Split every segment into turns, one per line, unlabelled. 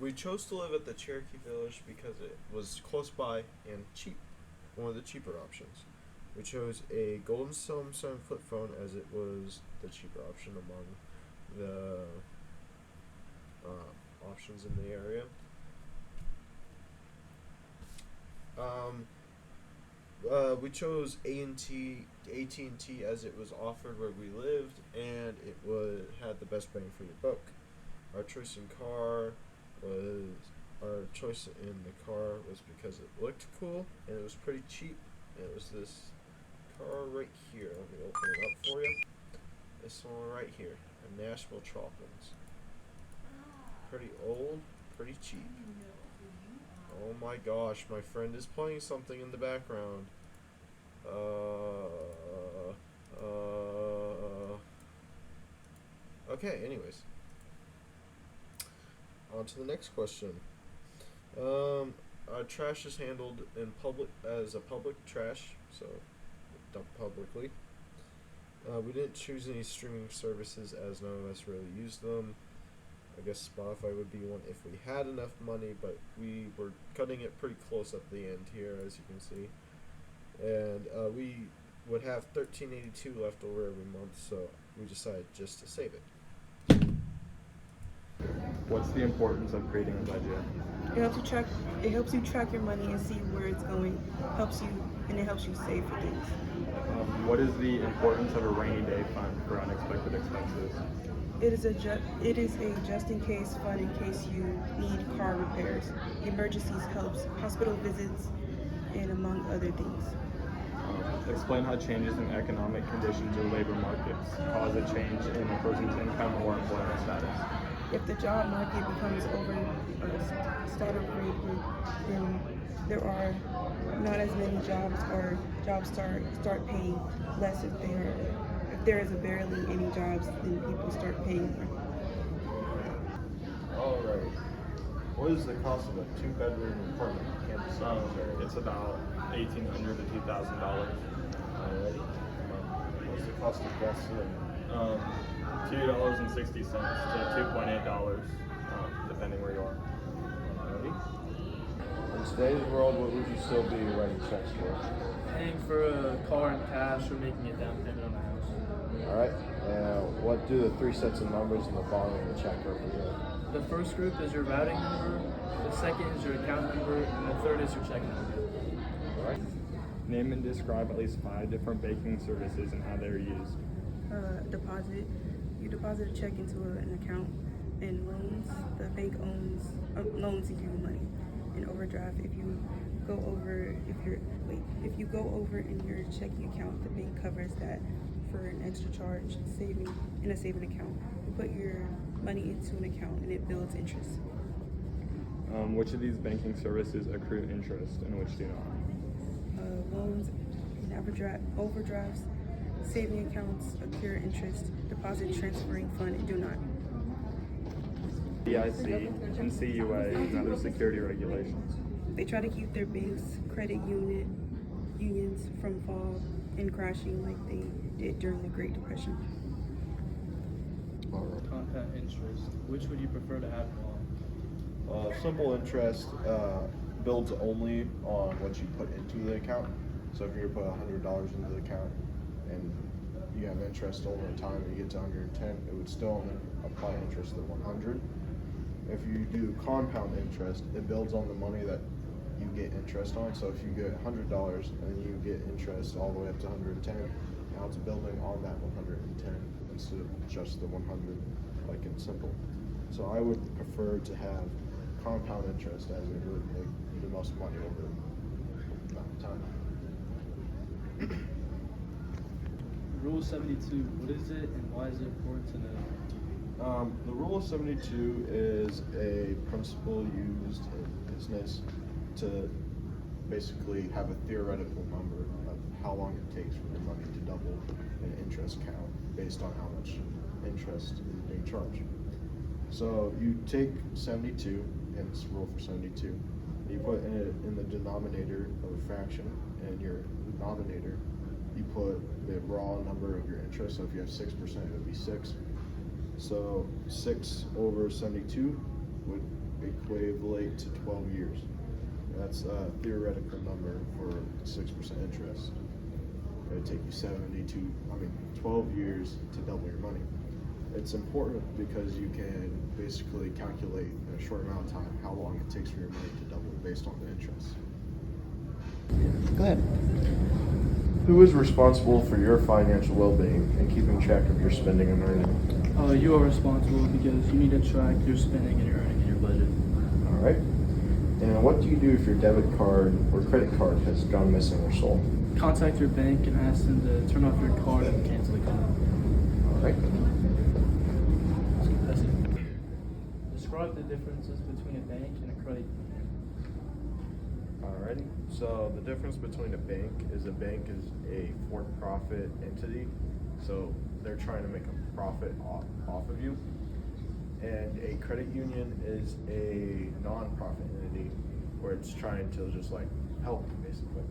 We chose to live at the Cherokee Village because it was close by and cheap, one of the cheaper options. We chose a Golden Samsung flip phone as it was the cheaper option among the options in the area. Um, we chose AT&T as it was offered where we lived, and it had the best bang for your buck. Our choice in car was our choice in the car was because it looked cool and it was pretty cheap. And it was this car right here. Let me open it up for you. This one right here, a Nashville Tropons. Pretty old, pretty cheap. Oh my gosh, my friend is playing something in the background. Okay, anyways. On to the next question. Our trash is handled in public as a public trash, so dumped publicly. We didn't choose any streaming services as none of us really used them. I guess Spotify would be one if we had enough money, but we were cutting it pretty close at the end here, as you can see. And we would have $13.82 left over every month, so we decided just to save it.
What's the importance of creating a budget?
It helps you track. It helps you track your money and see where it's going. It helps you save for things.
What is the importance of a rainy day fund for unexpected expenses?
It is a just in case fund in case you need car repairs, emergencies helps, hospital visits, and among other things.
Explain how changes in economic conditions or labor markets cause a change in a person's income or employment status.
If the job market becomes saturated, then there are not as many jobs, or jobs start paying less. If there is barely any jobs, then people start paying more.
Alright. What is the cost of a 2-bedroom apartment in Kansas City?
It's about $1,800 to $2,000.
Alrighty. What's the cost of gasoline?
$2.60 to $2.8, depending where you are.
Alrighty. In today's world, what would you still be writing checks for?
Paying for a car in cash or making a down payment on a house.
Alright. What do the 3 sets of numbers in the bottom of the check represent?
The first group is your routing number, the second is your account number, and the third is your checking number.
Alright.
Name and describe at least 5 different banking services and how they are used.
Deposit. You deposit a check into an account. And loans, the bank loans you money. And overdraft, if you go over in your checking account, the bank covers that for an extra charge. Saving in a saving account, you put your money into an account and it builds interest.
Which of these banking services accrue interest and which do not?
Loans and overdrafts, saving accounts accrue interest, deposit transferring fund do not.
DIC and CUA and other security regulations.
They try to keep their banks, credit unions from fall and crashing like they did during the Great Depression.
Alright.
Compound interest. Which would you prefer to have more?
Simple interest builds only on what you put into the account. So if you put $100 into the account and you have interest over time and you get to 110, it would still only apply interest at 100. If you do compound interest, it builds on the money that you get interest on. So if you get $100 and you get interest all the way up to 110, now it's building on that 110 instead of just the 100, like in simple. So I would prefer to have compound interest as it would make the most money over the amount of time.
Rule 72. What is it and why is it important to know?
The Rule of 72 is a principle used in business to basically have a theoretical number of how long it takes for your money to double an interest count based on how much interest is being charged. So you take 72, and it's rule for 72, and you put it in the denominator of a fraction, and your denominator, you put the raw number of your interest. So if you have 6%, it would be 6. So 6 over 72 would equivalent to 12 years. That's a theoretical number for 6% interest. It would take you 12 years to double your money. It's important because you can basically calculate in a short amount of time how long it takes for your money to double based on the interest.
Go ahead.
Who is responsible for your financial well-being and keeping track of your spending and earning?
You are responsible because you need to track your spending and your earning and your budget.
All right. And what do you do if your debit card or credit card has gone missing or sold?
Contact your bank and ask them to turn off your card and cancel the card.
All right.
That's it. Describe the differences between a bank and a credit union.
Alrighty. So the difference between a bank is a for-profit entity, so they're trying to make a profit off of you. And a credit union is a non-profit entity where it's trying to just like help you basically.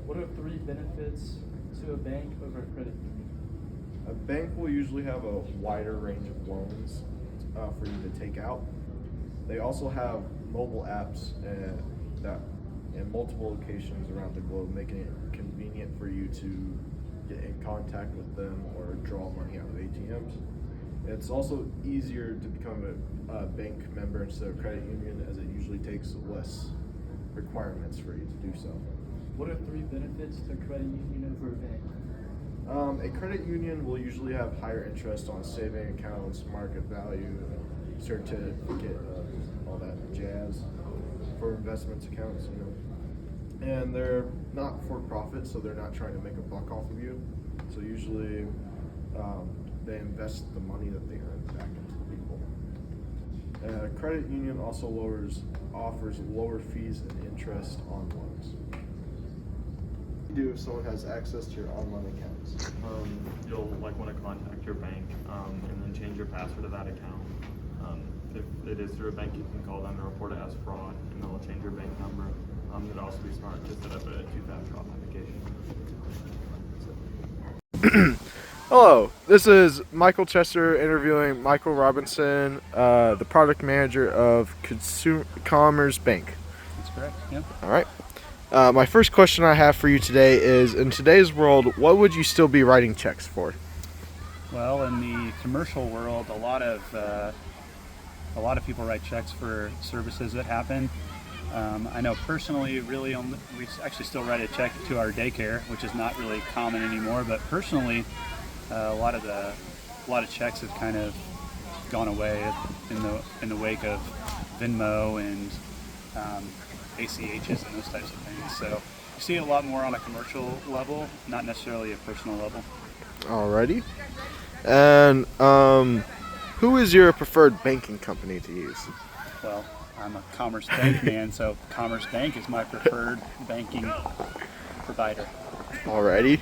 What are 3 benefits to a bank over a credit union?
A bank will usually have a wider range of loans for you to take out. They also have mobile apps that in multiple locations around the globe, making it convenient for you to get in contact with them or draw money out of ATMs. It's also easier to become a bank member instead of credit union, as it usually takes less requirements for you to do so.
What are 3 benefits to a credit union over a bank?
A credit union will usually have higher interest on saving accounts, market value, certificate, all that jazz for investments accounts, And they're not for profit, so they're not trying to make a buck off of you. So usually they invest the money that they earn back into the people. Credit union also offers lower fees and interest on loans. What do you do if someone has access to your online accounts?
You'll want to contact your bank and then change your password to that account. If it is through a bank, you can call them and report it as fraud, and they'll change your bank number. It'd also be smart to set up a 2-factor authentication.
Hello, this is Michael Chester interviewing Michael Robinson, the product manager of Consumer Commerce Bank.
That's correct. Yep.
All right. My first question I have for you today is, in today's world, what would you still be writing checks for?
Well, in the commercial world, a lot of people write checks for services that happen. I know personally, we actually still write a check to our daycare, which is not really common anymore. But personally, a lot of checks have kind of gone away in the wake of Venmo and ACHs and those types of things. So you see it a lot more on a commercial level, not necessarily a personal level.
Alrighty. And who is your preferred banking company to use?
Well, I'm a Commerce Bank man, so Commerce Bank is my preferred banking provider.
Alrighty.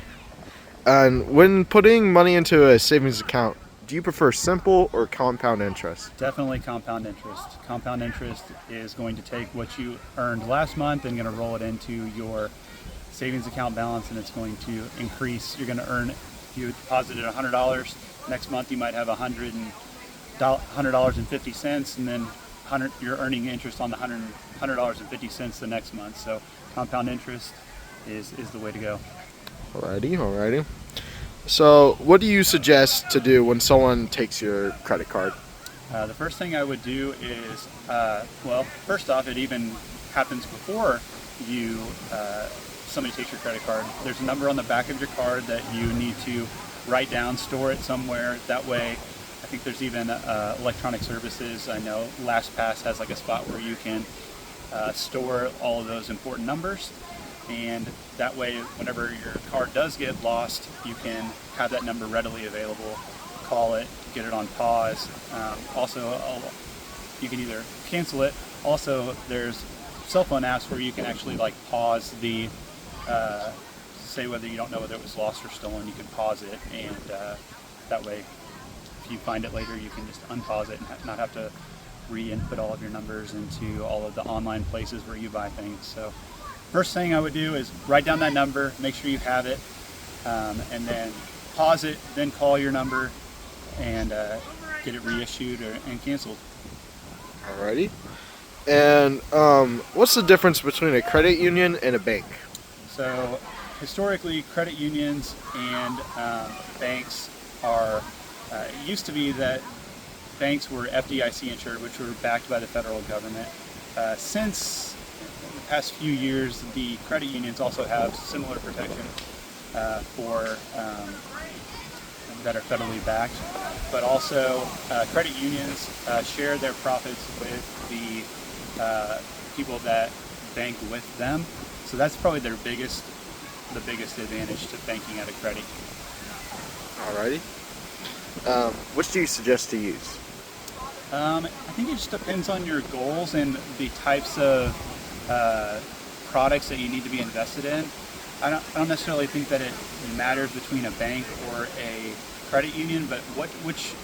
And when putting money into a savings account, do you prefer simple or compound interest?
Definitely compound interest. Compound interest is going to take what you earned last month and going to roll it into your savings account balance, and it's going to increase. You're going to earn, if you deposited $100, next month you might have $100.50, and then you're earning interest on the $100.50 the next month. So compound interest is the way to go.
Alrighty. So what do you suggest to do when someone takes your credit card?
The first thing I would do is, first off, it even happens before somebody takes your credit card. There's a number on the back of your card that you need to write down, store it somewhere. That way, I think there's even electronic services. I know LastPass has like a spot where you can store all of those important numbers. And that way, whenever your card does get lost, you can have that number readily available, call it, get it on pause. Also, you can either cancel it. Also, there's cell phone apps where you can actually pause the, say whether you don't know whether it was lost or stolen, you can pause it, and that way, if you find it later, you can just unpause it and not have to re-input all of your numbers into all of the online places where you buy things. So first thing I would do is write down that number, make sure you have it, and then pause it, then call your number and get it reissued and canceled.
Alrighty. And what's the difference between a credit union and a bank?
So historically, credit unions and banks are, it used to be that banks were FDIC insured, which were backed by the federal government. Since the past few years, the credit unions also have similar protection for that are federally backed, but also credit unions share their profits with the people that bank with them. So that's probably the biggest advantage to banking at a credit union.
Alrighty. Which do you suggest to use?
I think it just depends on your goals and the types of products that you need to be invested in. I don't necessarily think that it matters between a bank or a credit union, but which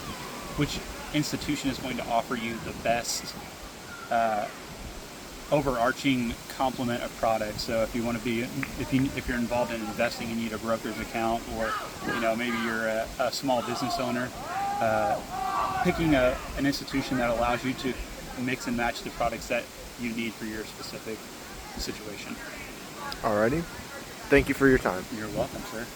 institution is going to offer you the best overarching complement of products. So if you want to be, if you're involved in investing, you need a broker's account, or maybe you're a small business owner. Picking an institution that allows you to mix and match the products that you need for your specific situation.
Alrighty. Thank you for your time.
You're welcome, sir.